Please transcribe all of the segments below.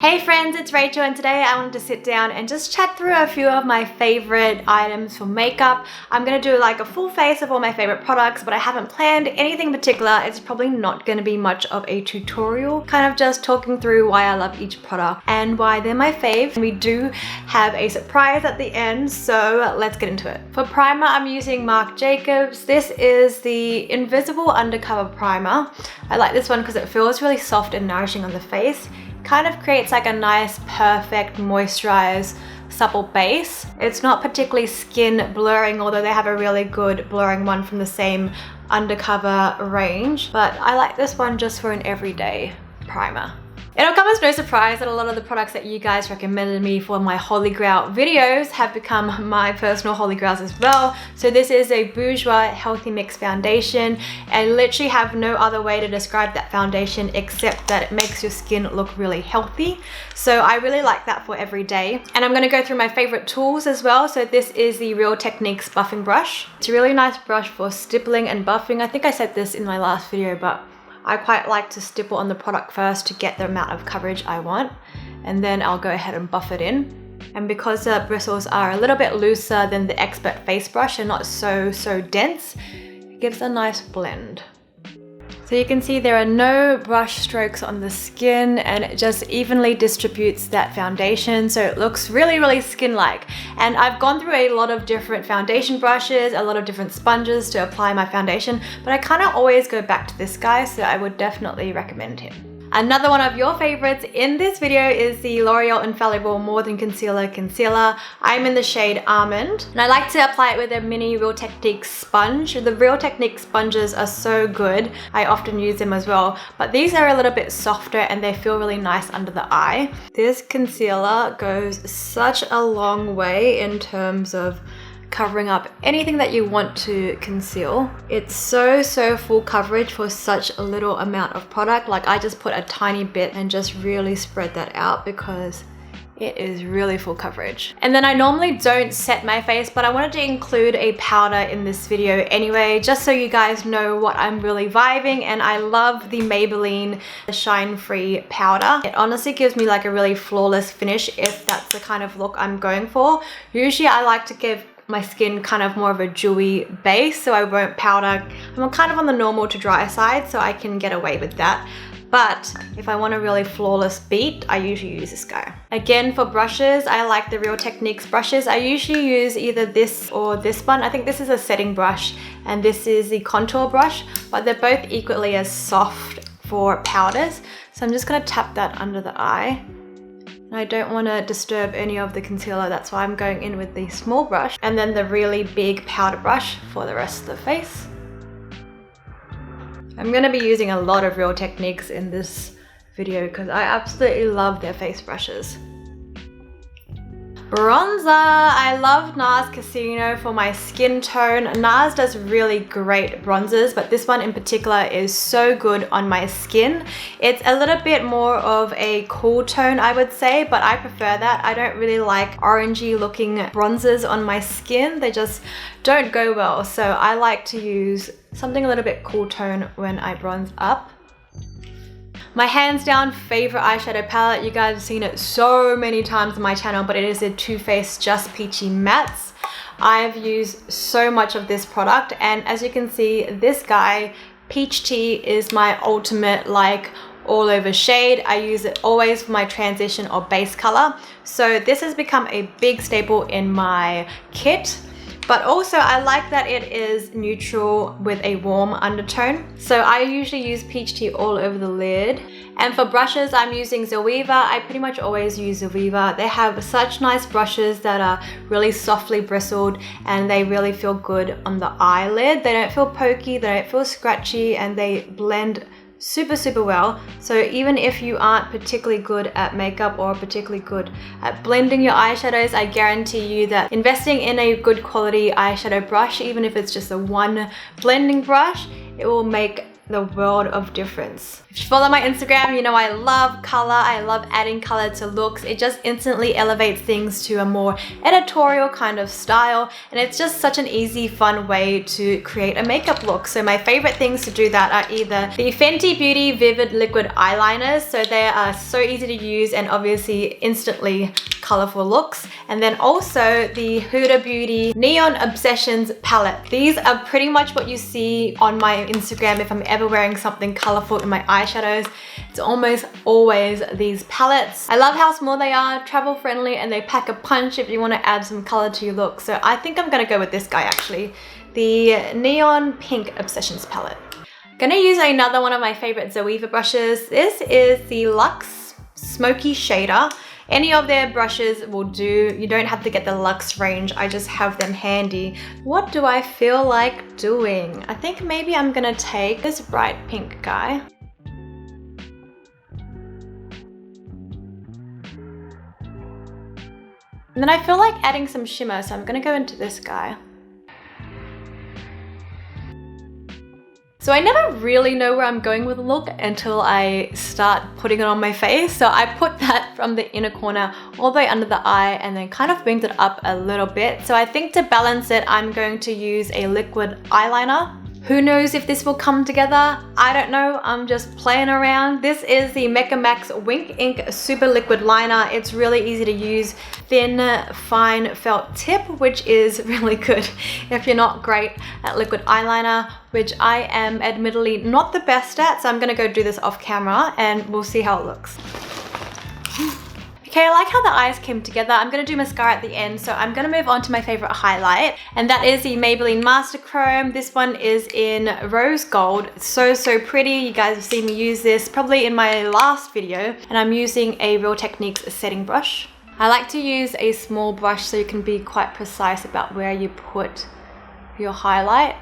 Hey friends, it's Rachel and today I wanted to sit down and just chat through a few of my favorite items for makeup. I'm going to do like a full face of all my favorite products, but I haven't planned anything particular. It's probably not going to be much of a tutorial, kind of just talking through why I love each product and why they're my fave. We do have a surprise at the end, so let's get into it. For primer, I'm using Marc Jacobs. This is the Invisible Undercover Primer. I like this one because it feels really soft and nourishing on the face. Kind of creates like a nice, perfect, moisturized, supple base. It's not particularly skin blurring, although they have a really good blurring one from the same Undercover range. But I like this one just for an everyday primer. It'll come as no surprise that a lot of the products that you guys recommended me for my Holy Grail videos have become my personal Holy Grails as well. So this is a Bourjois Healthy Mix Foundation. I literally have no other way to describe that foundation except that it makes your skin look really healthy. So I really like that for every day. And I'm gonna go through my favorite tools as well. So this is the Real Techniques buffing brush. It's a really nice brush for stippling and buffing. I think I said this in my last video, but I quite like to stipple on the product first to get the amount of coverage I want, and then I'll go ahead and buff it in. And because the bristles are a little bit looser than the Expert face brush and not so dense, it gives a nice blend. So you can see there are no brush strokes on the skin and it just evenly distributes that foundation, so it looks really skin-like. And I've gone through a lot of different foundation brushes, a lot of different sponges to apply my foundation, but I kind of always go back to this guy, so I would definitely recommend him. Another one of your favorites in this video is the L'Oreal Infallible More Than Concealer. I'm in the shade Almond, and I like to apply it with a mini Real Techniques sponge. The Real Techniques sponges are so good. I often use them as well, but these are a little bit softer and they feel really nice under the eye. This concealer goes such a long way in terms of covering up anything that you want to conceal. It's so full coverage for such a little amount of product. Like I just put a tiny bit and just really spread that out because it is really full coverage. And then I normally don't set my face, but I wanted to include a powder in this video anyway, just so you guys know what I'm really vibing. And I love the Maybelline Shine Free powder. It honestly gives me like a really flawless finish if that's the kind of look I'm going for. Usually I like to give my skin kind of more of a dewy base, so I won't powder. I'm kind of on the normal to dry side, so I can get away with that. But if I want a really flawless beat, I usually use this guy. Again, for brushes, I like the Real Techniques brushes. I usually use either this or this one. I think this is a setting brush and this is the contour brush, but they're both equally as soft for powders. So I'm just gonna tap that under the eye. I don't want to disturb any of the concealer, that's why I'm going in with the small brush and then the really big powder brush for the rest of the face. I'm going to be using a lot of Real Techniques in this video because I absolutely love their face brushes. Bronzer. I love NARS Casino for my skin tone. NARS does really great bronzers, but this one in particular is so good on my skin. It's a little bit more of a cool tone, I would say, but I prefer that. I don't really like orangey looking bronzers on my skin. They just don't go well, so I like to use something a little bit cool tone when I bronze up. My hands down favorite eyeshadow palette, you guys have seen it so many times on my channel, but it is the Too Faced Just Peachy Mattes. I've used so much of this product, and as you can see, this guy, Peach Tea, is my ultimate like all over shade. I use it always for my transition or base color. So this has become a big staple in my kit. But also I like that it is neutral with a warm undertone. So I usually use Peach Tea all over the lid. And for brushes, I'm using Zoeva. I pretty much always use Zoeva. They have such nice brushes that are really softly bristled and they really feel good on the eyelid. They don't feel pokey, they don't feel scratchy, and they blend super well. So even if you aren't particularly good at makeup or particularly good at blending your eyeshadows, I guarantee you that investing in a good quality eyeshadow brush, even if it's just a one blending brush, it will make the world of difference. If you follow my Instagram, you know I love color. I love adding color to looks. It just instantly elevates things to a more editorial kind of style, and it's just such an easy, fun way to create a makeup look. So my favorite things to do that are either the Fenty Beauty Vivid Liquid Eyeliners. So they are so easy to use and obviously instantly colorful looks. And then also the Huda Beauty Neon Obsessions palette. These are pretty much what you see on my Instagram if I'm ever wearing something colorful in my eyeshadows. It's almost always these palettes. I love how small they are, travel friendly, and they pack a punch if you want to add some color to your look. So I think I'm gonna go with this guy actually, the Neon Pink Obsessions palette. I'm gonna use another one of my favorite Zoeva brushes. This is the Luxe Smoky Shader. Any of their brushes will do. You don't have to get the Luxe range. I just have them handy. What do I feel like doing? I think maybe I'm gonna take this bright pink guy. And then I feel like adding some shimmer, so I'm gonna go into this guy. So I never really know where I'm going with a look until I start putting it on my face. So I put that from the inner corner all the way under the eye and then kind of brings it up a little bit. So I think to balance it, I'm going to use a liquid eyeliner. Who knows if this will come together? I don't know, I'm just playing around. This is the Mecca Max Wink Ink Super Liquid Liner. It's really easy to use, thin, fine felt tip, which is really good if you're not great at liquid eyeliner, which I am admittedly not the best at. So I'm gonna go do this off camera and we'll see how it looks. Okay, I like how the eyes came together. I'm gonna do mascara at the end, so I'm gonna move on to my favorite highlight, and that is the Maybelline Master Chrome. This one is in Rose Gold. It's so pretty. You guys have seen me use this probably in my last video, and I'm using a Real Techniques setting brush. I like to use a small brush so you can be quite precise about where you put your highlight.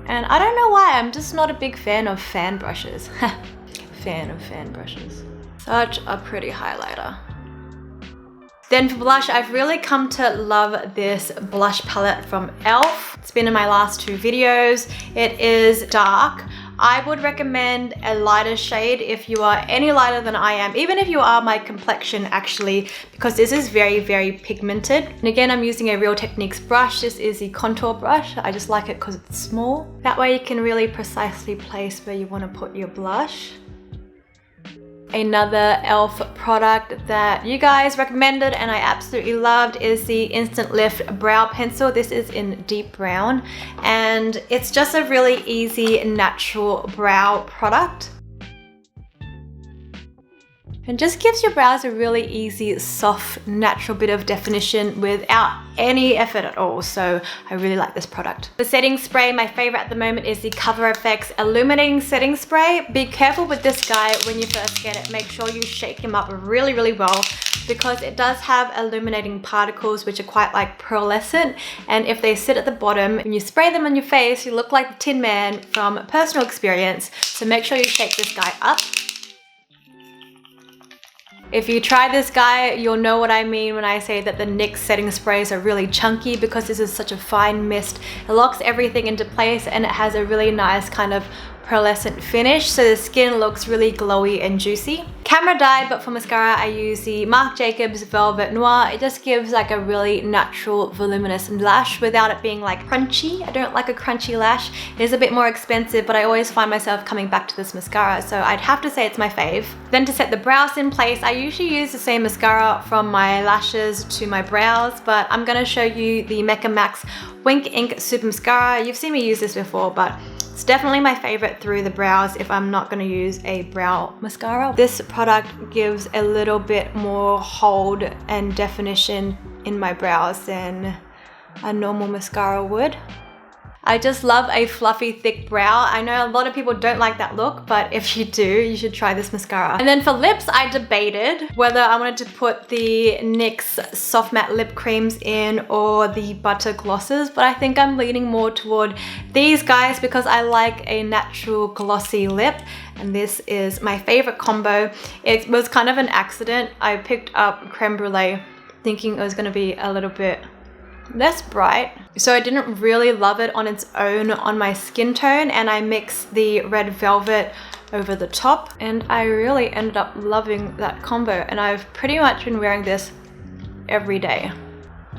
And I don't know why, I'm just not a big fan of fan brushes. Fan of fan brushes. Such a pretty highlighter. Then for blush, I've really come to love this blush palette from e.l.f. It's been in my last 2 videos. It is dark. I would recommend a lighter shade if you are any lighter than I am, even if you are my complexion actually, because this is very pigmented. And again, I'm using a Real Techniques brush. This is the contour brush. I just like it because it's small. That way you can really precisely place where you want to put your blush. Another e.l.f. product that you guys recommended and I absolutely loved is the Instant Lift Brow Pencil. This is in deep brown and it's just a really easy natural brow product. And just gives your brows a really easy, soft, natural bit of definition without any effort at all. So I really like this product. The setting spray, my favorite at the moment is the Cover FX Illuminating Setting Spray. Be careful with this guy when you first get it. Make sure you shake him up really well because it does have illuminating particles which are quite like pearlescent, and if they sit at the bottom, when you spray them on your face, you look like the Tin Man from personal experience. So make sure you shake this guy up. If you try this guy, you'll know what I mean when I say that the NYX setting sprays are really chunky because this is such a fine mist. It locks everything into place and it has a really nice kind of pearlescent finish, so the skin looks really glowy and juicy. Camera dyed, but for mascara I use the Marc Jacobs Velvet Noir. It just gives like a really natural voluminous lash without it being like crunchy. I don't like a crunchy lash. It is a bit more expensive, but I always find myself coming back to this mascara, so I'd have to say it's my fave. Then to set the brows in place, I usually use the same mascara from my lashes to my brows, but I'm gonna show you the Mecca Max Wink Ink Super Mascara. You've seen me use this before, but it's definitely my favorite through the brows if I'm not going to use a brow mascara. This product gives a little bit more hold and definition in my brows than a normal mascara would. I just love a fluffy, thick brow. I know a lot of people don't like that look, but if you do, you should try this mascara. And then for lips, I debated whether I wanted to put the NYX Soft Matte Lip Creams in or the Butter Glosses, but I think I'm leaning more toward these guys because I like a natural glossy lip, and this is my favorite combo. It was kind of an accident. I picked up Creme Brulee thinking it was gonna be a little bit less bright. So I didn't really love it on its own on my skin tone, and I mixed the Red Velvet over the top, and I really ended up loving that combo, and I've pretty much been wearing this every day.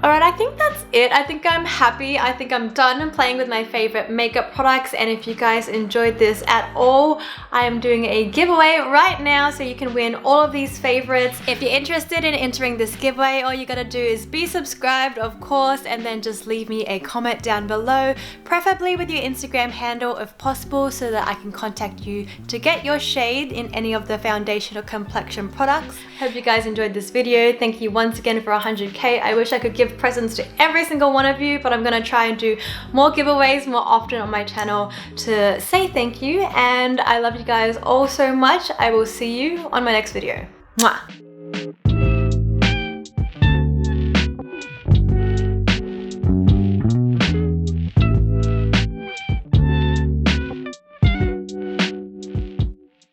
Alright, I think that's it. I think I'm happy. I think I'm done playing with my favorite makeup products, and if you guys enjoyed this at all, I am doing a giveaway right now so you can win all of these favorites. If you're interested in entering this giveaway, all you gotta do is be subscribed, of course, and then just leave me a comment down below, preferably with your Instagram handle if possible, so that I can contact you to get your shade in any of the foundation or complexion products. Hope you guys enjoyed this video. Thank you once again for 100k. I wish I could give presents to every single one of you, but I'm gonna try and do more giveaways more often on my channel to say thank you, and I love you guys all so much. I will see you on my next video. Mwah!